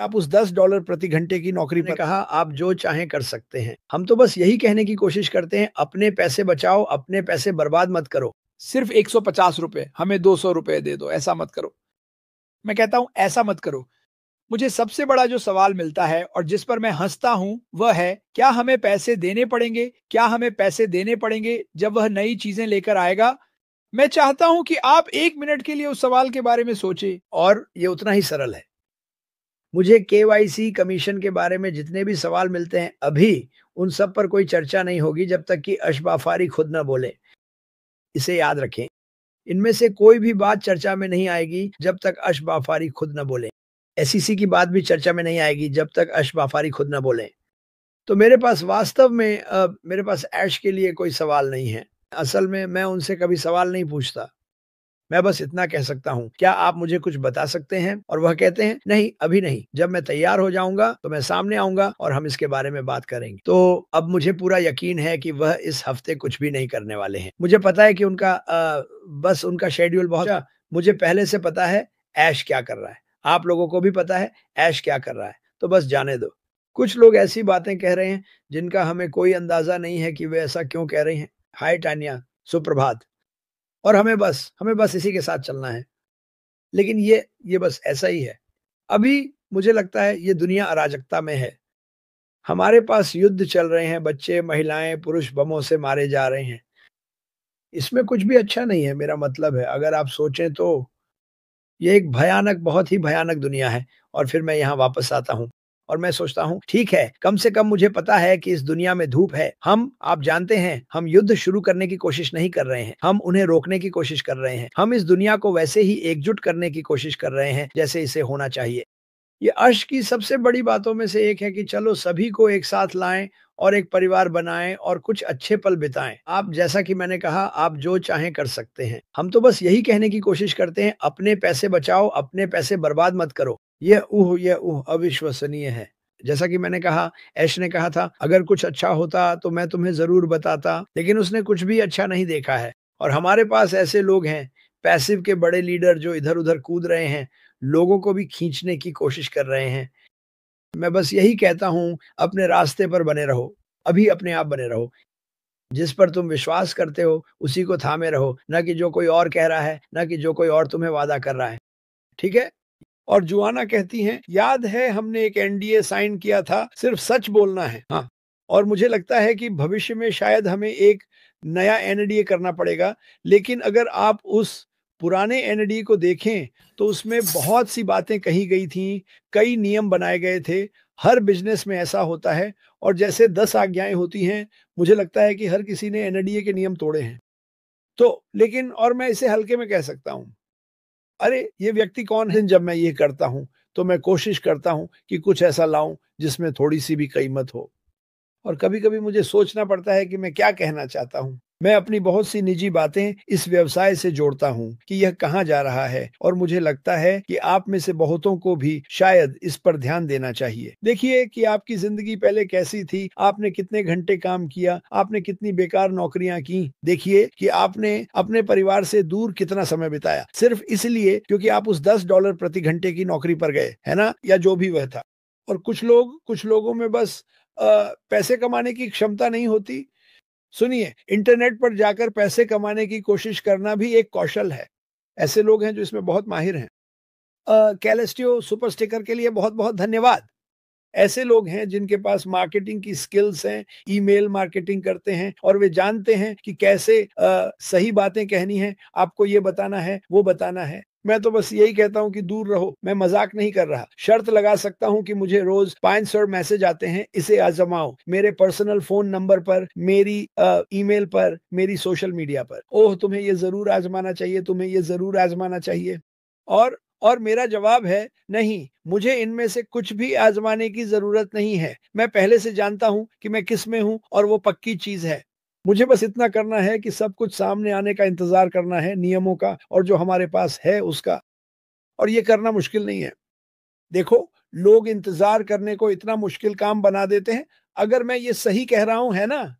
आप उस $10 प्रति घंटे की नौकरी पर कहा आप जो चाहें कर सकते हैं। हम तो बस यही कहने की कोशिश करते हैं, अपने पैसे बचाओ, अपने पैसे बर्बाद मत करो। सिर्फ ₹150 हमें ₹200 दे दो, ऐसा मत करो। मैं कहता हूं ऐसा मत करो। मुझे सबसे बड़ा जो सवाल मिलता है और जिस पर मैं हंसता हूं वह है, क्या हमें पैसे देने पड़ेंगे? क्या हमें पैसे देने पड़ेंगे जब वह नई चीजें लेकर आएगा? मैं चाहता हूं कि आप 1 मिनट के लिए उस सवाल के बारे में सोचें, और ये उतना ही सरल है। मुझे केवाईसी कमीशन के बारे में जितने भी सवाल मिलते हैं अभी, उन सब पर कोई चर्चा नहीं होगी जब तक कि अशबाफारी खुद न बोले। इसे याद रखें। इनमें से कोई भी बात चर्चा में नहीं आएगी जब तक अशबाफारी खुद न बोले। एसईसी की बात भी चर्चा में नहीं आएगी जब तक अशबाफारी खुद न बोले। तो मेरे पास वास्तव में मेरे पास ऐश के लिए कोई सवाल नहीं है। असल में मैं उनसे कभी सवाल नहीं पूछता। मैं बस इतना कह सकता हूँ, क्या आप मुझे कुछ बता सकते हैं? और वह कहते हैं, नहीं, अभी नहीं। जब मैं तैयार हो जाऊँगा, तो मैं सामने आऊँगा और हम इसके बारे में बात करेंगे। तो अब मुझे पूरा यकीन है कि वह इस हफ्ते कुछ भी नहीं करने वाले हैं। मुझे पता है कि बस उनका शेड्यूल बहुत मुझे पहले से पता है ऐश क्या कर रहा है। आप लोगों को भी पता है ऐश क्या कर रहा है। तो बस जाने दो। कुछ लोग ऐसी बातें कह रहे हैं, जिनका हमें कोई अंदाज़ा नहीं है कि वे ऐसा क्यों कह रहे हैं। हाय टान्या, सुप्रभात। और हमें बस इसी के साथ चलना है। लेकिन ये बस ऐसा ही है। अभी मुझे लगता है ये दुनिया अराजकता में है। हमारे पास युद्ध चल रहे हैं, बच्चे, महिलाएं, पुरुष बमों से मारे जा रहे हैं। इसमें कुछ भी अच्छा नहीं है, मेरा मतलब है। अगर आप सोचें तो ये एक भयानक, बहुत ही भयानक दुनिया है। और फिर मैं यहाँ वापस आता हूँ और मैं सोचता हूँ, ठीक है, कम से कम मुझे पता है कि इस दुनिया में धूप है। आप जानते हैं, हम युद्ध शुरू करने की कोशिश नहीं कर रहे हैं, हम उन्हें रोकने की कोशिश कर रहे हैं। हम इस दुनिया को वैसे ही एकजुट करने की कोशिश कर रहे हैं जैसे इसे होना चाहिए। ये अश्क की सबसे बड़ी बातों में से एक है कि चलो सभी को एक साथ लाएं और एक परिवार बनाएं और कुछ अच्छे पल बिताएं। आप, जैसा कि मैंने कहा, आप जो चाहें कर सकते हैं। हम तो बस यही कहने की कोशिश करते हैं, अपने पैसे बचाओ, अपने पैसे बर्बाद मत करो। यह अविश्वसनीय है। जैसा कि मैंने कहा, ऐश ने कहा था, अगर कुछ अच्छा होता तो मैं तुम्हें ज़रूर बताता, लेकिन उसने कुछ भी अच्छा नहीं देखा है। और हमारे पास ऐसे लोग हैं, पैसिव के बड़े लीडर, जो इधर-उधर कूद रहे हैं, लोगों को भी खींचने की कोशिश कर रहे हैं। मैं बस यही कहता हूँ, अपने रास्ते पर बने रहो। अभी अपने आप बने रहो। जिस पर तुम विश्वास करते हो, उसी को थामे रहो, ना कि जो कोई और कह रहा है, ना कि जो कोई और तुम्हें वादा कर रहा है। ठीक है? और जुआना कहती हैं, याद है हमने एक एनडीए साइन किया था, सिर्फ सच बोलना है। हाँ, और मुझे लगता है कि भविष्य में शायद हमें एक नया एनडीए करना पड़ेगा। लेकिन अगर आप उस पुराने एनडीए को देखें, तो उसमें बहुत सी बातें कही गई थीं, कई नियम बनाए गए थे। हर बिजनेस में ऐसा होता है, और जैसे 10 आज्ञाएं होती हैं, मुझे लगता है कि हर किसी ने एनडीए के नियम तोड़े हैं। तो लेकिन, और मैं इसे हल्के में कह सकता हूँ, अरे! ये व्यक्ति कौन है? जब मैं ये करता हूँ, तो मैं कोशिश करता हूँ कि कुछ ऐसा लाऊँ जिसमें थोड़ी-सी भी कीमत हो। और कभी-कभी मुझे सोचना पड़ता है कि मैं क्या कहना चाहता हूँ। मैं अपनी बहुत सी निजी बातें इस व्यवसाय से जोड़ता हूँ कि यह कहाँ जा रहा है, और मुझे लगता है कि आप में से बहुतों को भी शायद इस पर ध्यान देना चाहिए। देखिए कि आपकी ज़िंदगी पहले कैसी थी, आपने कितने घंटे काम किया, आपने कितनी बेकार नौकरियाँ की। देखिए कि आपने अपने परिवार से दूर कितना समय बिताया, सिर्फ इसलिए क्योंकि आप उस $10 प्रति घंटे की नौकरी पर गए, है ना? या जो भी वह था। और कुछ लोगों में बस पैसे कमाने की क्षमता नहीं होती। सुनिए, इंटरनेट पर जाकर पैसे कमाने की कोशिश करना भी एक कौशल है। ऐसे लोग हैं जो इसमें बहुत माहिर हैं। कैलेस्टियो सुपर स्टिकर के लिए बहुत-बहुत धन्यवाद। ऐसे लोग हैं जिनके पास मार्केटिंग की स्किल्स हैं, ईमेल मार्केटिंग करते हैं, और वे जानते हैं कि कैसे सही बातें कहनी है, आपको ये बताना है, वो बताना है। मैं तो बस यही कहता हूँ कि दूर रहो, मैं मज़ाक नहीं कर रहा। शर्त लगा सकता हूँ कि मुझे रोज़ 500 मैसेज आते हैं, इसे आज़माओ। मेरे पर्सनल फ़ोन नंबर पर, मेरी ईमेल पर, मेरी सोशल मीडिया पर। ओह! तुम्हें ये ज़रूर आज़माना चाहिए, तुम्हें ये ज़रूर आज़माना चाहिए। और मेरा जवाब है, नहीं, मुझे इनमें से कुछ भी आज़माने की ज़रूरत नहीं है। मैं पहले से जानता हूँ कि मैं किस में हूँ, और वो पक्की चीज़ है। मुझे बस इतना करना है कि सब कुछ सामने आने का इंतज़ार करना है, नियमों का और जो हमारे पास है उसका, और ये करना मुश्किल नहीं है। देखो, लोग इंतज़ार करने को इतना मुश्किल काम बना देते हैं। अगर मैं ये सही कह रहा हूँ, है ना?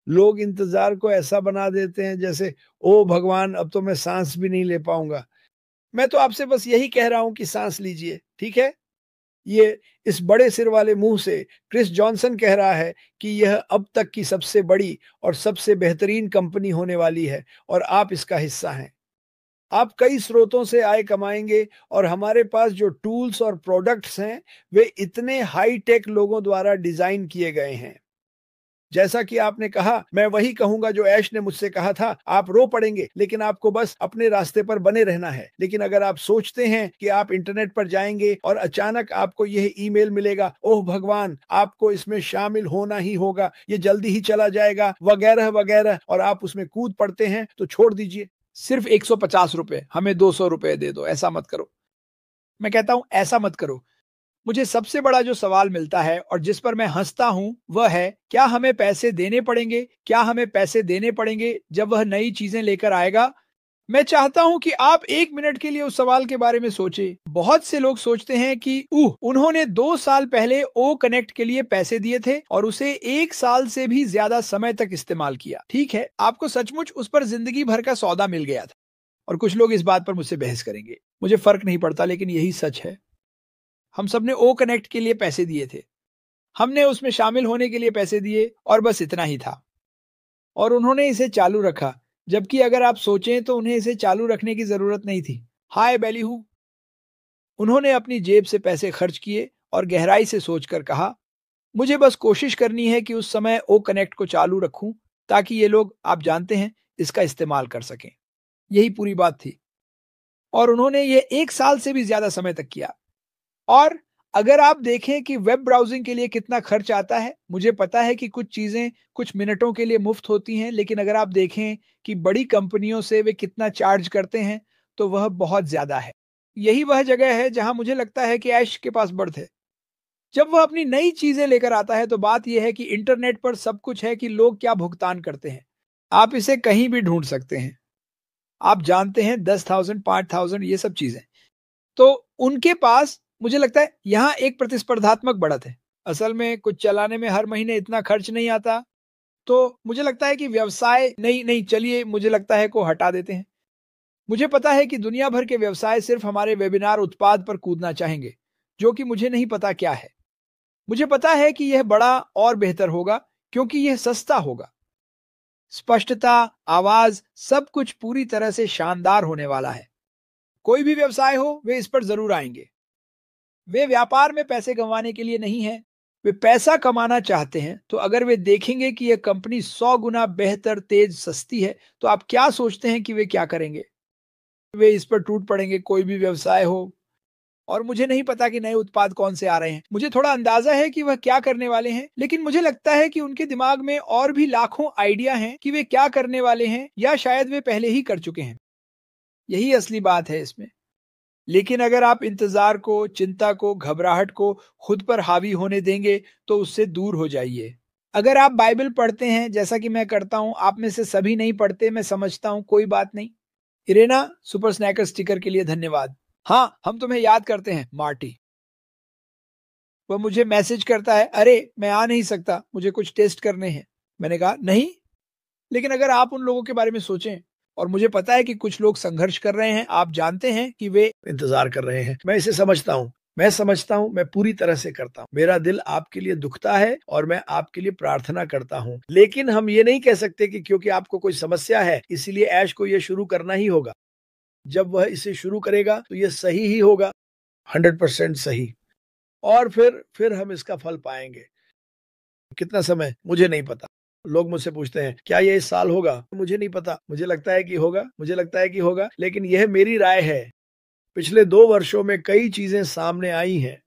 लोग इंतज़ार को ऐसा बना देते हैं जैसे, ओह भगवान! अब तो मैं साँस भी नहीं ले पाऊँगा। मैं तो आपसे बस यही कह रहा हूँ कि साँस लीजिए, ठीक है? ये इस बड़े सिर वाले मुंह से क्रिस जॉनसन कह रहा है कि यह अब तक की सबसे बड़ी और सबसे बेहतरीन कंपनी होने वाली है और आप इसका हिस्सा हैं। आप कई स्रोतों से आय कमाएंगे और हमारे पास जो टूल्स और प्रोडक्ट्स हैं वे इतने हाई टेक लोगों द्वारा डिजाइन किए गए हैं। जैसा कि आपने कहा, मैं वही कहूंगा जो ऐश ने मुझसे कहा था, आप रो पड़ेंगे लेकिन आपको बस अपने रास्ते पर बने रहना है। लेकिन अगर आप सोचते हैं कि आप इंटरनेट पर जाएंगे और अचानक आपको यह ईमेल मिलेगा, ओह भगवान आपको इसमें शामिल होना ही होगा, ये जल्दी ही चला जाएगा वगैरह वगैरह, और आप उसमें कूद पड़ते हैं, तो छोड़ दीजिए। सिर्फ 150 रुपए, हमें 200 रुपए दे दो, ऐसा मत करो। मैं कहता हूं ऐसा मत करो। मुझे सबसे बड़ा जो सवाल मिलता है और जिस पर मैं हंसता हूं वह है, क्या हमें पैसे देने पड़ेंगे? क्या हमें पैसे देने पड़ेंगे जब वह नई चीजें लेकर आएगा? मैं चाहता हूं कि आप 1 मिनट के लिए उस सवाल के बारे में सोचें। बहुत से लोग सोचते हैं कि उन्होंने 2 साल पहले ओ कनेक्ट के लिए पैसे दिए थे और उसे 1 साल से भी ज्यादा समय तक इस्तेमाल किया। ठीक है, आपको सचमुच उस पर जिंदगी भर का सौदा मिल गया था। और कुछ लोग इस बात पर मुझसे बहस करेंगे, मुझे फर्क नहीं पड़ता, लेकिन यही सच है। हम सब ने ओ कनेक्ट के लिए पैसे दिए थे, हमने उसमें शामिल होने के लिए पैसे दिए और बस इतना ही था। और उन्होंने इसे चालू रखा, जबकि अगर आप सोचें तो उन्हें इसे चालू रखने की जरूरत नहीं थी। हाय बैलीहू, उन्होंने अपनी जेब से पैसे खर्च किए और गहराई से सोचकर कहा, मुझे बस कोशिश करनी है कि उस समय ओ कनेक्ट को चालू रखूं ताकि ये लोग, आप जानते हैं, इसका इस्तेमाल कर सकें। यही पूरी बात थी। और उन्होंने ये 1 साल से भी ज्यादा समय तक किया। और अगर आप देखें कि वेब ब्राउजिंग के लिए कितना खर्च आता है, मुझे पता है कि कुछ चीजें कुछ मिनटों के लिए मुफ्त होती हैं, लेकिन अगर आप देखें कि बड़ी कंपनियों से वे कितना चार्ज करते हैं, तो वह बहुत ज्यादा है। यही वह जगह है जहां मुझे लगता है कि ऐश के पास बढ़त है। जब वह अपनी नई चीजें लेकर आता है तो बात यह है कि इंटरनेट पर सब कुछ है कि लोग क्या भुगतान करते हैं। आप इसे कहीं भी ढूंढ सकते हैं। आप जानते हैं 10,000, 5,000, ये सब चीजें। तो उनके पास, मुझे लगता है, यहाँ एक प्रतिस्पर्धात्मक बढ़त है। असल में कुछ चलाने में हर महीने इतना खर्च नहीं आता, तो मुझे लगता है कि व्यवसाय नहीं नहीं, चलिए मुझे लगता है को हटा देते हैं। मुझे पता है कि दुनिया भर के व्यवसाय सिर्फ हमारे वेबिनार उत्पाद पर कूदना चाहेंगे, जो कि मुझे नहीं पता क्या है। मुझे पता है कि यह बड़ा और बेहतर होगा क्योंकि यह सस्ता होगा। स्पष्टता, आवाज, सब कुछ पूरी तरह से शानदार होने वाला है। कोई भी व्यवसाय हो, वे इस पर जरूर आएंगे। वे व्यापार में पैसे कमाने के लिए नहीं है, वे पैसा कमाना चाहते हैं। तो अगर वे देखेंगे कि यह कंपनी 100 गुना बेहतर, तेज, सस्ती है, तो आप क्या सोचते हैं कि वे क्या करेंगे? वे इस पर टूट पड़ेंगे, कोई भी व्यवसाय हो। और मुझे नहीं पता कि नए उत्पाद कौन से आ रहे हैं। मुझे थोड़ा अंदाजा है कि वह क्या करने वाले हैं, लेकिन मुझे लगता है कि उनके दिमाग में और भी लाखों आइडिया हैं कि वे क्या करने वाले हैं, या शायद वे पहले ही कर चुके हैं। यही असली बात है इसमें। लेकिन अगर आप इंतजार को, चिंता को, घबराहट को खुद पर हावी होने देंगे, तो उससे दूर हो जाइए। अगर आप बाइबल पढ़ते हैं, जैसा कि मैं करता हूं, आप में से सभी नहीं पढ़ते, मैं समझता हूं, कोई बात नहीं। इरेना, सुपर स्नैकर स्टिकर के लिए धन्यवाद। हाँ, हम तुम्हें याद करते हैं, मार्टी। वह मुझे मैसेज करता है, अरे मैं आ नहीं सकता, मुझे कुछ टेस्ट करने हैं। मैंने कहा नहीं। लेकिन अगर आप उन लोगों के बारे में सोचें, और मुझे पता है कि कुछ लोग संघर्ष कर रहे हैं, आप जानते हैं कि वे इंतजार कर रहे हैं, मैं इसे समझता हूँ। मैं समझता हूँ, मैं पूरी तरह से करता हूँ। मेरा दिल आपके लिए दुखता है और मैं आपके लिए प्रार्थना करता हूँ। लेकिन हम ये नहीं कह सकते कि क्योंकि आपको कोई समस्या है इसीलिए ऐश को ये शुरू करना ही होगा। जब वह इसे शुरू करेगा तो ये सही ही होगा, 100% सही। और फिर हम इसका फल पाएंगे। कितना समय मुझे नहीं पता। लोग मुझसे पूछते हैं क्या ये इस साल होगा? मुझे नहीं पता। मुझे लगता है कि होगा, मुझे लगता है कि होगा, लेकिन यह मेरी राय है। पिछले 2 वर्षों में कई चीजें सामने आई हैं।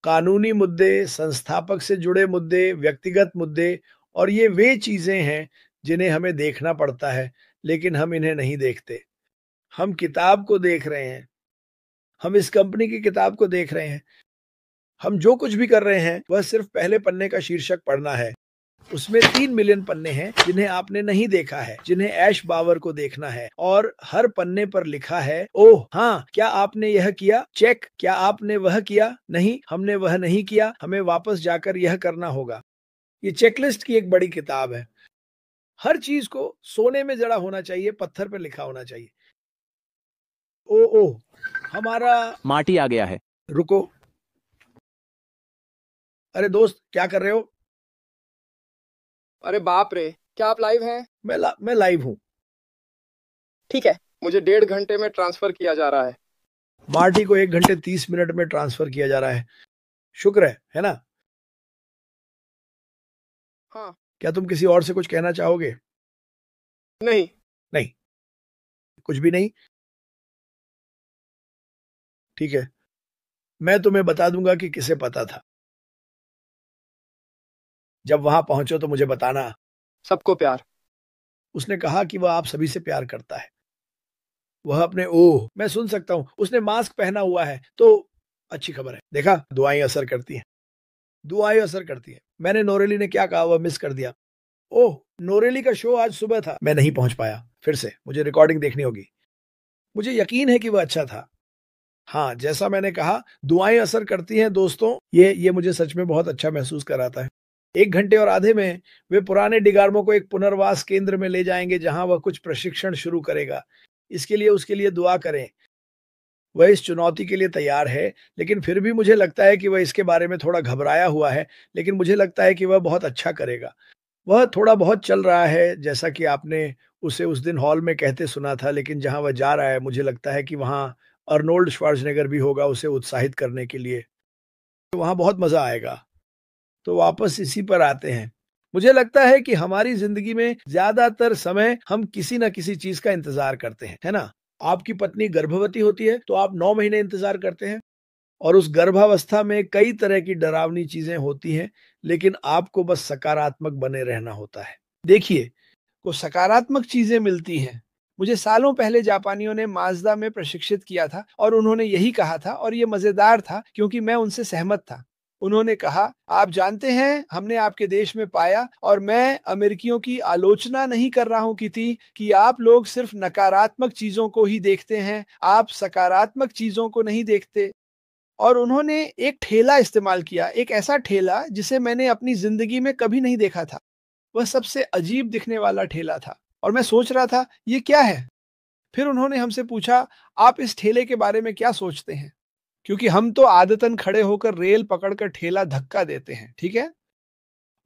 कानूनी मुद्दे, संस्थापक से जुड़े मुद्दे, व्यक्तिगत मुद्दे, और ये वे चीजें हैं जिन्हें हमें देखना पड़ता है, लेकिन हम इन्हें नहीं देखते। हम किताब को देख रहे हैं, हम इस कंपनी की किताब को देख रहे हैं। हम जो कुछ भी कर रहे हैं वह सिर्फ पहले पन्ने का शीर्षक पढ़ना है। उसमें 3 मिलियन पन्ने हैं जिन्हें आपने नहीं देखा है, जिन्हें ऐश बावर को देखना है। और हर पन्ने पर लिखा है, ओह हाँ, क्या आपने यह किया? चेक। क्या आपने वह किया? नहीं, हमने वह नहीं किया, हमें वापस जाकर यह करना होगा। ये चेकलिस्ट की एक बड़ी किताब है। हर चीज को सोने में जड़ा होना चाहिए, पत्थर पर लिखा होना चाहिए। ओ हमारा मार्टी आ गया है। रुको। अरे दोस्त, क्या कर रहे हो? अरे बाप रे, क्या आप लाइव हैं? मैं लाइव हूँ। ठीक है, मुझे 1.5 घंटे में ट्रांसफर किया जा रहा है। मार्टी को 1 घंटे 30 मिनट में ट्रांसफर किया जा रहा है। शुक्र है ना? हाँ। क्या तुम किसी और से कुछ कहना चाहोगे? नहीं। नहीं, कुछ भी नहीं। ठीक है, मैं तुम्हें बता दूंगा कि किसे पता था। जब वहां पहुंचो तो मुझे बताना। सबको प्यार। उसने कहा कि वह आप सभी से प्यार करता है। वह अपने ओह, मैं सुन सकता हूँ, उसने मास्क पहना हुआ है तो अच्छी खबर है। देखा, दुआएं असर करती हैं। दुआएं असर करती हैं। मैंने नोरेली ने क्या कहा वह मिस कर दिया। ओह, नोरेली का शो आज सुबह था, मैं नहीं पहुंच पाया। फिर से मुझे रिकॉर्डिंग देखनी होगी। मुझे यकीन है कि वह अच्छा था। हाँ, जैसा मैंने कहा, दुआएं असर करती हैं दोस्तों। ये मुझे सच में बहुत अच्छा महसूस कराता है। 1 घंटे और आधे में वे पुराने डिगार्मो को एक पुनर्वास केंद्र में ले जाएंगे जहां वह कुछ प्रशिक्षण शुरू करेगा। इसके लिए उसके लिए दुआ करें। वह इस चुनौती के लिए तैयार है, लेकिन फिर भी मुझे लगता है कि वह इसके बारे में थोड़ा घबराया हुआ है। लेकिन मुझे लगता है कि वह बहुत अच्छा करेगा। वह थोड़ा बहुत चल रहा है, जैसा कि आपने उसे उस दिन हॉल में कहते सुना था। लेकिन जहां वह जा रहा है, मुझे लगता है कि वहां अर्नोल्ड श्वार्ज़नेगर भी होगा उसे उत्साहित करने के लिए। तो वहां बहुत मजा आएगा। तो वापस इसी पर आते हैं। मुझे लगता है कि हमारी जिंदगी में ज्यादातर समय हम किसी ना किसी चीज का इंतजार करते हैं, है ना? आपकी पत्नी गर्भवती होती है तो आप 9 महीने इंतजार करते हैं। और उस गर्भावस्था में कई तरह की डरावनी चीजें होती हैं, लेकिन आपको बस सकारात्मक बने रहना होता है। देखिए, को सकारात्मक चीजें मिलती हैं। मुझे सालों पहले जापानियों ने माज़दा में प्रशिक्षित किया था और उन्होंने यही कहा था, और ये मजेदार था क्योंकि मैं उनसे सहमत था। उन्होंने कहा, आप जानते हैं, हमने आपके देश में पाया, और मैं अमेरिकियों की आलोचना नहीं कर रहा हूं कि आप लोग सिर्फ नकारात्मक चीजों को ही देखते हैं, आप सकारात्मक चीजों को नहीं देखते। और उन्होंने एक ठेला इस्तेमाल किया, एक ऐसा ठेला जिसे मैंने अपनी जिंदगी में कभी नहीं देखा था। वह सबसे अजीब दिखने वाला ठेला था और मैं सोच रहा था, ये क्या है? फिर उन्होंने हमसे पूछा, आप इस ठेले के बारे में क्या सोचते हैं? क्योंकि हम तो आदतन खड़े होकर रेल पकड़कर ठेला धक्का देते हैं, ठीक है?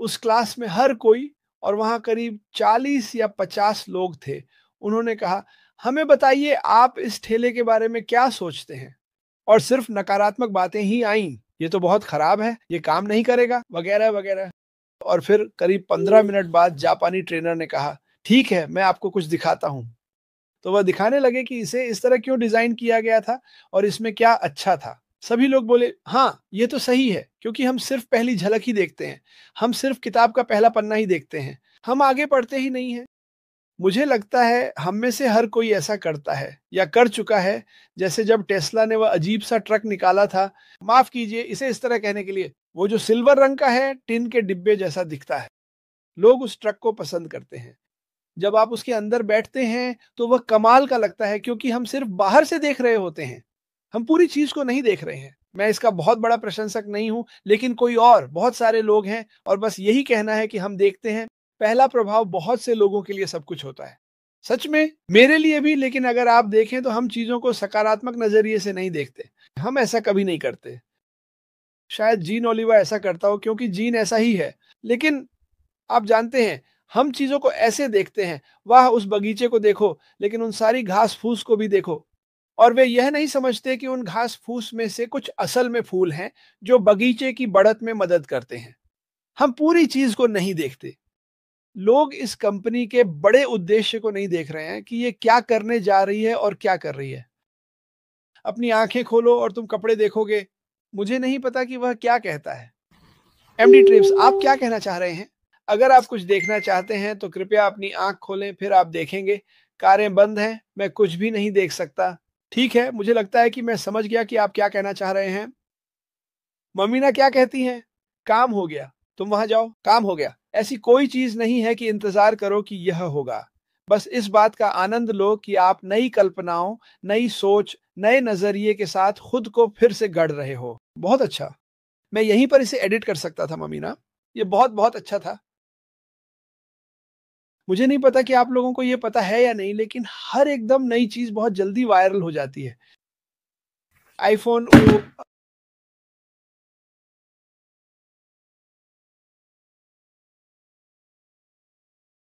उस क्लास में हर कोई, और वहां करीब 40 या 50 लोग थे। उन्होंने कहा, हमें बताइए आप इस ठेले के बारे में क्या सोचते हैं? और सिर्फ नकारात्मक बातें ही आईं। ये तो बहुत खराब है, ये काम नहीं करेगा, वगैरह वगैरह। और फिर करीब 15 मिनट बाद जापानी ट्रेनर ने कहा, ठीक है, मैं आपको कुछ दिखाता हूँ। तो वह दिखाने लगे कि इसे इस तरह क्यों डिजाइन किया गया था और इसमें क्या अच्छा था। सभी लोग बोले, हाँ ये तो सही है, क्योंकि हम सिर्फ पहली झलक ही देखते हैं। हम सिर्फ किताब का पहला पन्ना ही देखते हैं, हम आगे पढ़ते ही नहीं हैं। मुझे लगता है हम में से हर कोई ऐसा करता है या कर चुका है। जैसे जब टेस्ला ने वह अजीब सा ट्रक निकाला था, माफ कीजिए इसे इस तरह कहने के लिए, वो जो सिल्वर रंग का है, टिन के डिब्बे जैसा दिखता है। लोग उस ट्रक को पसंद करते हैं। जब आप उसके अंदर बैठते हैं तो वह कमाल का लगता है, क्योंकि हम सिर्फ बाहर से देख रहे होते हैं, हम पूरी चीज को नहीं देख रहे हैं। मैं इसका बहुत बड़ा प्रशंसक नहीं हूं, लेकिन कोई और बहुत सारे लोग हैं, और बस यही कहना है कि हम देखते हैं। पहला प्रभाव बहुत से लोगों के लिए सब कुछ होता है, सच में मेरे लिए भी। लेकिन अगर आप देखें तो हम चीजों को सकारात्मक नजरिए से नहीं देखते। हम ऐसा कभी नहीं करते। शायद जीन ओलिवा ऐसा करता हो, क्योंकि जीन ऐसा ही है। लेकिन आप जानते हैं, हम चीजों को ऐसे देखते हैं, वाह उस बगीचे को देखो, लेकिन उन सारी घास फूस को भी देखो। और वे यह नहीं समझते कि उन घास फूस में से कुछ असल में फूल हैं जो बगीचे की बढ़त में मदद करते हैं। हम पूरी चीज को नहीं देखते। लोग इस कंपनी के बड़े उद्देश्य को नहीं देख रहे हैं कि ये क्या करने जा रही है और क्या कर रही है। अपनी आंखें खोलो और तुम कपड़े देखोगे। मुझे नहीं पता कि वह क्या कहता है। एमडी ट्रिप्स, आप क्या कहना चाह रहे हैं? अगर आप कुछ देखना चाहते हैं तो कृपया अपनी आंख खोलें, फिर आप देखेंगे कारें बंद हैं, मैं कुछ भी नहीं देख सकता। ठीक है, मुझे लगता है कि मैं समझ गया कि आप क्या कहना चाह रहे हैं। ममीना क्या कहती हैं? काम हो गया, तुम वहां जाओ, काम हो गया। ऐसी कोई चीज नहीं है कि इंतजार करो कि यह होगा। बस इस बात का आनंद लो कि आप नई कल्पनाओं, नई सोच, नए नजरिए के साथ खुद को फिर से गढ़ रहे हो। बहुत अच्छा। मैं यहीं पर इसे एडिट कर सकता था ममीना। ये बहुत बहुत अच्छा था। मुझे नहीं पता कि आप लोगों को ये पता है या नहीं, लेकिन हर एकदम नई चीज बहुत जल्दी वायरल हो जाती है। आईफोन